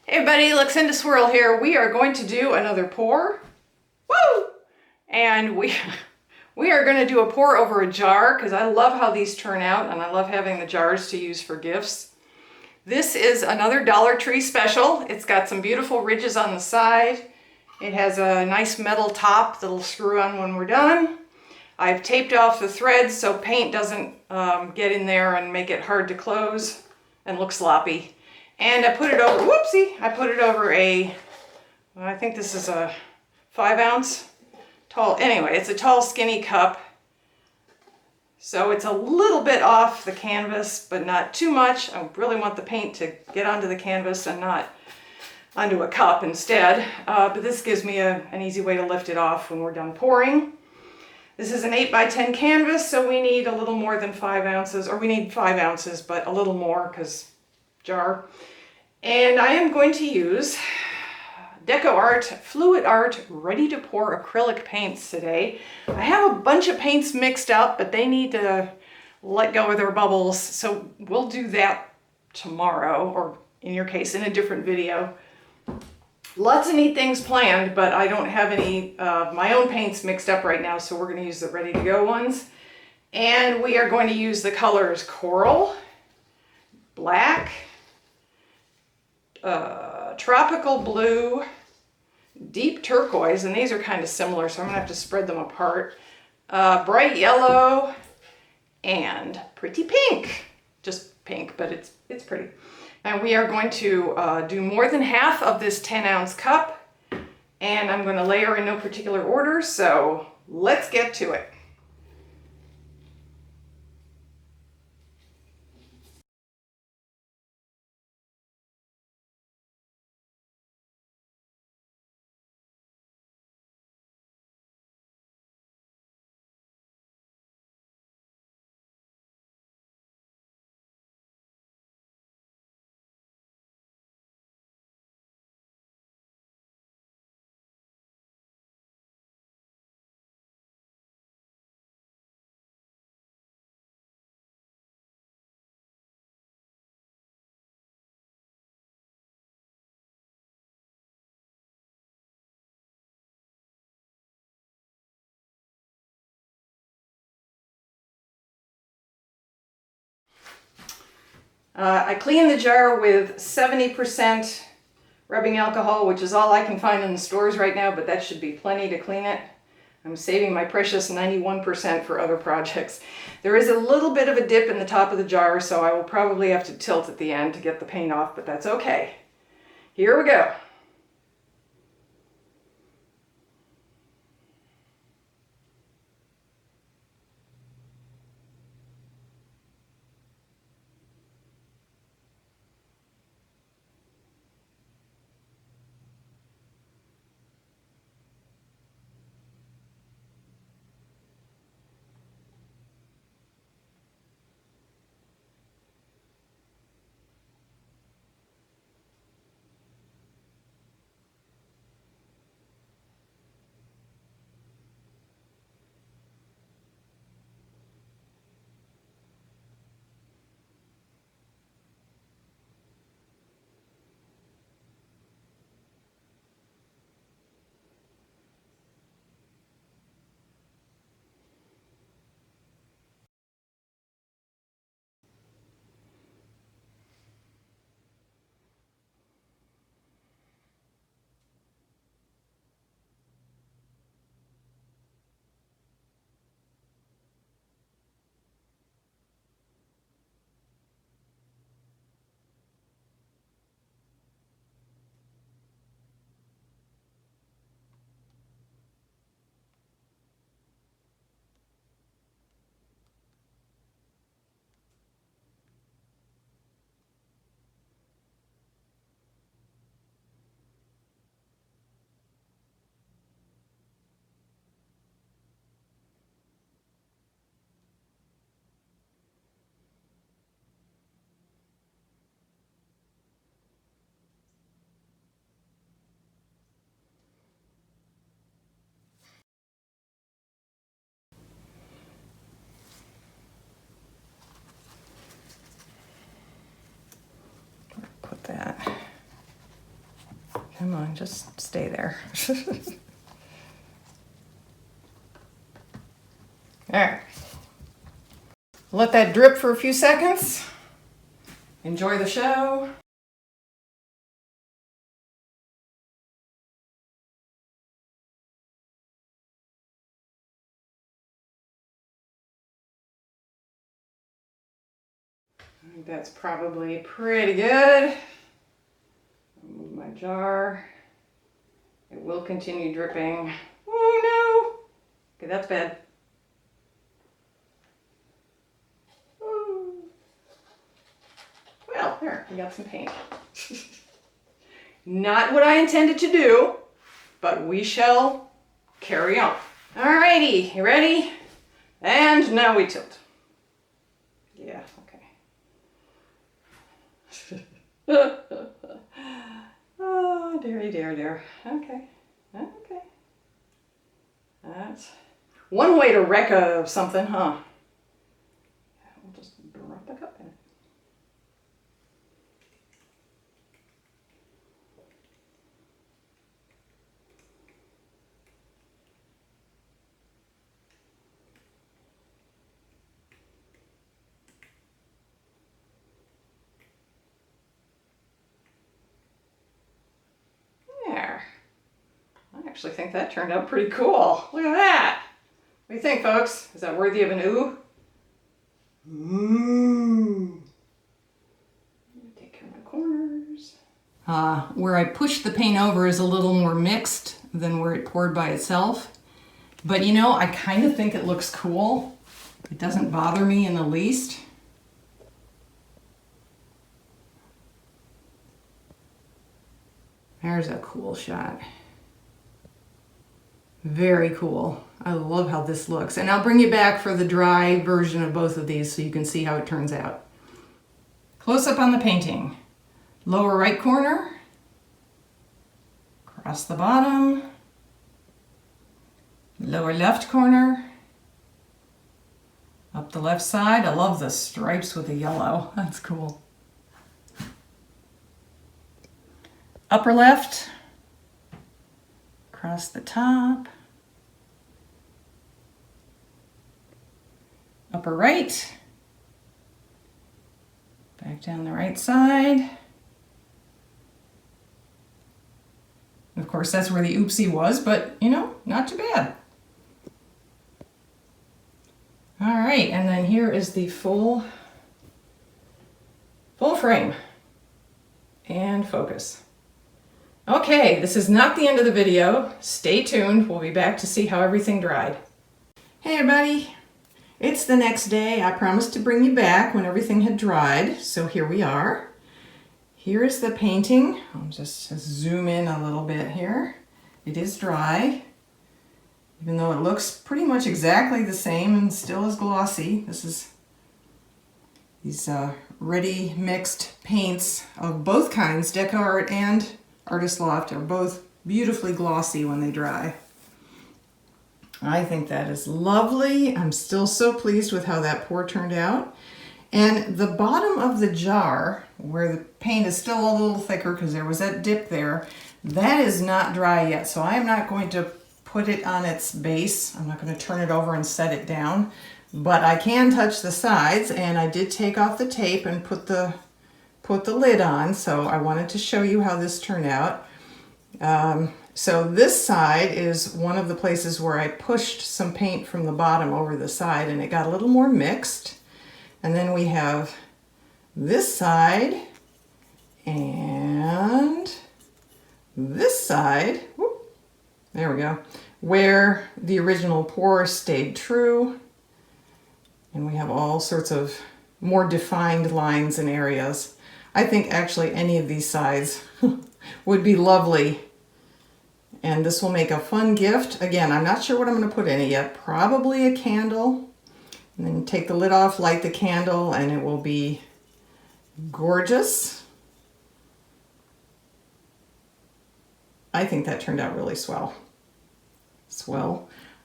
Hey everybody, Luxinda Swirl here. We are going to do another pour. Woo! And we are going to do a pour over a jar because I love how these turn out and I love having the jars to use for gifts. This is another Dollar Tree special. It's got some beautiful ridges on the side. It has a nice metal top that'll screw on when we're done. I've taped off the threads so paint doesn't get in there and make it hard to close and look sloppy. And I put it over, whoopsie, I put it over I think this is a 5-ounce tall, anyway, it's a tall skinny cup. So it's a little bit off the canvas, but not too much. I really want the paint to get onto the canvas and not onto a cup instead. But this gives me an easy way to lift it off when we're done pouring. This is an 8x10 canvas, so we need a little more than 5 ounces, or we need 5 ounces, but a little more because jar. And I am going to use DecoArt Fluid Art Ready-to-Pour acrylic paints today. I have a bunch of paints mixed up, but they need to let go of their bubbles, so we'll do that tomorrow, or in your case, in a different video. Lots of neat things planned, but I don't have any of my own paints mixed up right now, so we're going to use the ready-to-go ones. And we are going to use the colors Coral, Black, Tropical Blue, Deep Turquoise, and these are kind of similar, so I'm going to have to spread them apart, Bright Yellow, and Pretty Pink. Just pink, but it's pretty. And we are going to do more than half of this 10-ounce cup, and I'm going to layer in no particular order, so let's get to it. I cleaned the jar with 70% rubbing alcohol, which is all I can find in the stores right now, but that should be plenty to clean it. I'm saving my precious 91% for other projects. There is a little bit of a dip in the top of the jar, so I will probably have to tilt at the end to get the paint off, but that's okay. Here we go. Come on, just stay there. All right. Let that drip for a few seconds. Enjoy the show. I think that's probably pretty good. I'll move my jar. It will continue dripping. Oh no! Okay, that's bad. Ooh. Well, there, we got some paint. Not what I intended to do, but we shall carry on. Alrighty, you ready? And now we tilt. Yeah, okay. Oh, dearie, dear. Okay. That's one way to wreck something, huh? We'll just drop the cup in it. There. I actually think that turned out pretty cool. Look at that. What do you think, folks? Is that worthy of an ooh? Ooh. Take care of my corners. Where I pushed the paint over is a little more mixed than where it poured by itself. But you know, I kind of think it looks cool. It doesn't bother me in the least. There's a cool shot. Very cool. I love how this looks. And I'll bring you back for the dry version of both of these so you can see how it turns out. Close up on the painting. Lower right corner. Across the bottom. Lower left corner. Up the left side. I love the stripes with the yellow. That's cool. Upper left. Across the top. Upper right. Back down the right side. Of course, that's where the oopsie was, but you know, not too bad. All right, and then here is the full frame and focus. Okay, this is not the end of the video. Stay tuned. We'll be back to see how everything dried. Hey everybody, it's the next day. I promised to bring you back when everything had dried, so here we are. Here is the painting. I'll just zoom in a little bit here. It is dry, even though it looks pretty much exactly the same and still is glossy. This is these ready mixed paints of both kinds, DecoArt and Artist Loft, are both beautifully glossy when they dry. I think that is lovely. I'm still so pleased with how that pour turned out. And the bottom of the jar, where the paint is still a little thicker because there was that dip there, that is not dry yet. So I am not going to put it on its base. I'm not going to turn it over and set it down, but I can touch the sides, and I did take off the tape and put the lid on. So I wanted to show you how this turned out. So this side is one of the places where I pushed some paint from the bottom over the side, and it got a little more mixed. And then we have this side and this side. Whoop, there we go. Where the original pour stayed true. And we have all sorts of more defined lines and areas. I think actually any of these sides would be lovely. And this will make a fun gift. Again, I'm not sure what I'm going to put in it yet. Probably a candle. And then take the lid off, light the candle, and it will be gorgeous. I think that turned out really swell.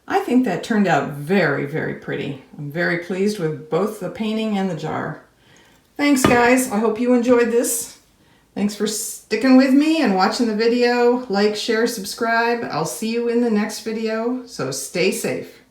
I think that turned out very, very pretty. I'm very pleased with both the painting and the jar. Thanks, guys. I hope you enjoyed this. Thanks for sticking with me and watching the video. Like, share, subscribe. I'll see you in the next video, so stay safe.